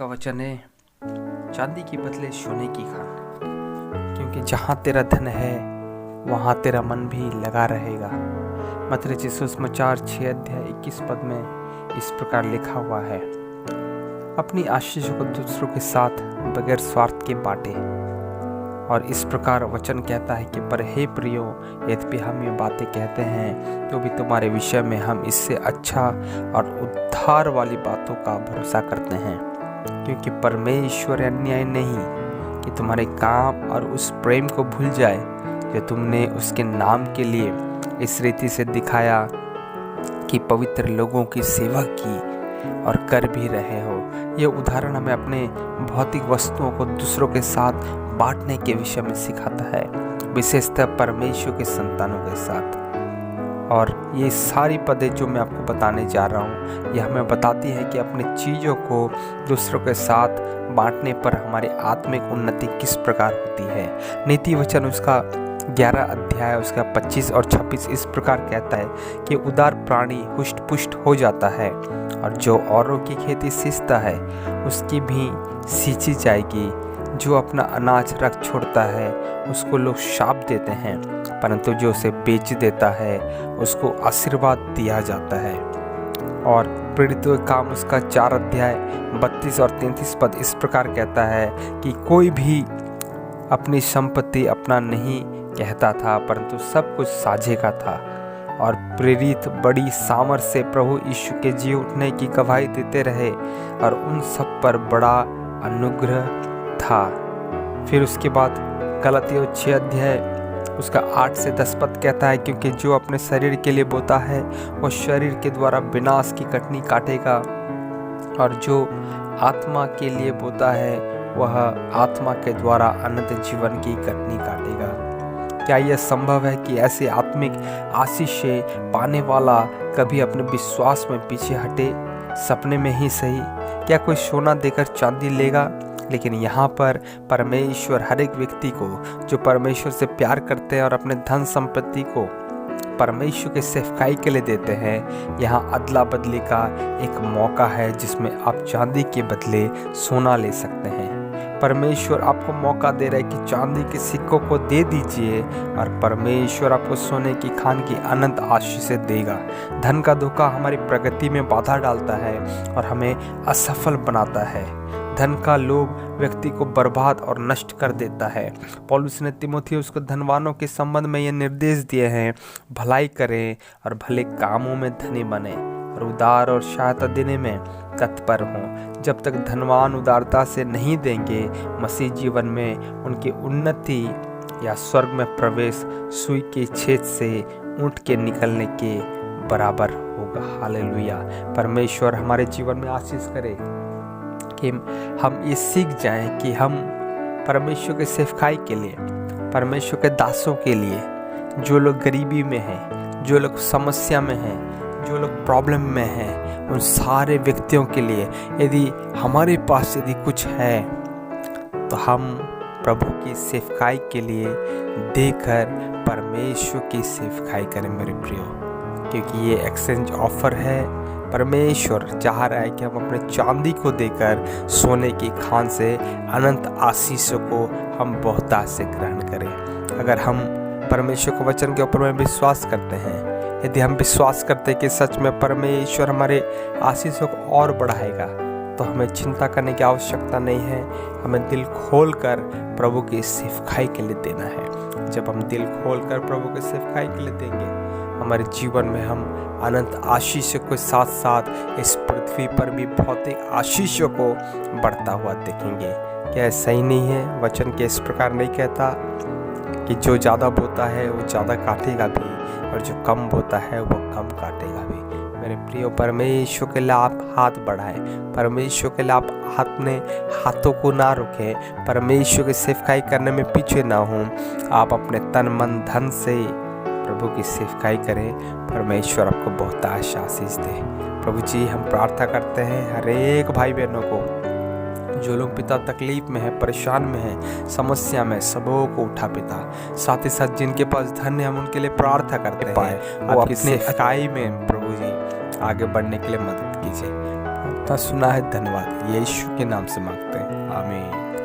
का वचन है, चांदी के बदले सोने की खान, क्योंकि जहाँ तेरा धन है वहाँ तेरा मन भी लगा रहेगा। मत्ती रचित सुसमाचार 6 अध्याय 21 पद में इस प्रकार लिखा हुआ है, अपनी आशीषों को दूसरों के साथ बगैर स्वार्थ के बांटे। और इस प्रकार वचन कहता है कि पर हे प्रियो, यद्यपि हम ये बातें कहते हैं तो भी तुम्हारे विषय में हम इससे अच्छा और उद्धार वाली बातों का भरोसा करते हैं, क्योंकि परमेश्वर अन्याय नहीं कि तुम्हारे काम और उस प्रेम को भूल जाए जो तुमने उसके नाम के लिए इस रीति से दिखाया कि पवित्र लोगों की सेवा की और कर भी रहे हो। यह उदाहरण हमें अपने भौतिक वस्तुओं को दूसरों के साथ बांटने के विषय में सिखाता है, विशेषतः परमेश्वर के संतानों के साथ। और ये सारी पदें जो मैं आपको बताने जा रहा हूँ, यह हमें बताती है कि अपनी चीज़ों को दूसरों के साथ बांटने पर हमारी आत्मिक उन्नति किस प्रकार होती है। नीति वचन उसका 11 अध्याय उसका 25 और 26 इस प्रकार कहता है कि उदार प्राणी हुष्ट पुष्ट हो जाता है, और जो औरों की खेती सींचता है उसकी भी सींची जाएगी। जो अपना अनाज रख छोड़ता है उसको लोग शाप देते हैं, परंतु जो उसे बेच देता है उसको आशीर्वाद दिया जाता है। और प्रेरितों के काम उसका 4 अध्याय 32 और 33 पद इस प्रकार कहता है कि कोई भी अपनी संपत्ति अपना नहीं कहता था, परंतु सब कुछ साझे का था। और प्रेरित बड़ी सामर्थ से प्रभु यीशु के जी उठने की गवाही देते रहे, और उन सब पर बड़ा अनुग्रह था। फिर उसके बाद गलातियों 6 अध्याय उसका 8 से 10 पद कहता है, क्योंकि जो अपने शरीर के लिए बोता है वह शरीर के द्वारा विनाश की कटनी काटेगा, और जो आत्मा के लिए बोता है वह आत्मा के द्वारा अनंत जीवन की कटनी काटेगा। क्या यह संभव है कि ऐसे आत्मिक आशीषें पाने वाला कभी अपने विश्वास में पीछे हटे, सपने में ही सही? क्या कोई सोना देकर चांदी लेगा? लेकिन यहाँ पर परमेश्वर हर एक व्यक्ति को जो परमेश्वर से प्यार करते हैं और अपने धन संपत्ति को परमेश्वर के सेवकाई के लिए देते हैं, यहाँ अदला बदली का एक मौका है जिसमें आप चांदी के बदले सोना ले सकते हैं। परमेश्वर आपको मौका दे रहा है कि चांदी के सिक्कों को दे दीजिए, और परमेश्वर आपको सोने की खान की अनंत आशीष देगा। धन का धोखा हमारी प्रगति में बाधा डालता है और हमें असफल बनाता है। धन का लोभ व्यक्ति को बर्बाद और नष्ट कर देता है। पौलुस ने तीमुथियुस को धनवानों के संबंध में ये निर्देश दिए हैं, भलाई करें और भले कामों में धनी बने और उदार और सहायता देने में तत्पर हों। जब तक धनवान उदारता से नहीं देंगे, मसीह जीवन में उनकी उन्नति या स्वर्ग में प्रवेश सुई के छेद से ऊँट के निकलने के बराबर होगा। हालेलुया। परमेश्वर हमारे जीवन में आशीष करे कि हम ये सीख जाएं कि हम परमेश्वर के सेवकाई के लिए, परमेश्वर के दासों के लिए, जो लोग गरीबी में हैं, जो लोग समस्या में हैं, जो लोग प्रॉब्लम में हैं, उन सारे व्यक्तियों के लिए यदि हमारे पास यदि कुछ है तो हम प्रभु की सेवकाई के लिए देकर परमेश्वर की सेवकाई करें मेरे प्रियो, क्योंकि ये एक्सचेंज ऑफर है। परमेश्वर चाह रहा है कि हम अपने चांदी को देकर सोने की खान से अनंत आशीषों को हम बहुतायत से ग्रहण करें। अगर हम परमेश्वर के वचन के ऊपर में विश्वास करते हैं, यदि हम विश्वास करते हैं कि सच में परमेश्वर हमारे आशीषों को और बढ़ाएगा, तो हमें चिंता करने की आवश्यकता नहीं है। हमें दिल खोल कर प्रभु की सेवकाई के लिए देना है। जब हम दिल खोल कर प्रभु की सेवकाई के लिए देंगे, हमारे जीवन में हम अनंत आशीषों के साथ साथ इस पृथ्वी पर भी भौतिक आशीषों को बढ़ता हुआ देखेंगे। क्या ऐसा ही नहीं है? वचन के इस प्रकार नहीं कहता कि जो ज़्यादा बोता है वो ज़्यादा काटेगा भी, और जो कम बोता है वो कम काटेगा भी। मेरे प्रियो, परमेश्वर के लिए आप हाथ बढ़ाएं, परमेश्वर के लिए आप अपने हाथों को ना रोकें, परमेश्वर की सेवकाई करने में पीछे ना हों। आप अपने तन मन धन से प्रभु की सेवकाई करें, परमेश्वर आपको बहुत आशीष दे। प्रभु जी, हम प्रार्थना करते हैं हर एक भाई बहनों को जो लोग पिता तकलीफ में है, परेशान में है, समस्या में, सबों को उठा पिता। साथ ही साथ जिनके पास धन है, हम उनके लिए प्रार्थना करते हैं वो अपनी सेवकाई में प्रभु जी आगे बढ़ने के लिए मदद कीजिए। प्रार्थना सुना है, धन्यवाद। यीशु के नाम से मांगते हैं, आमीन।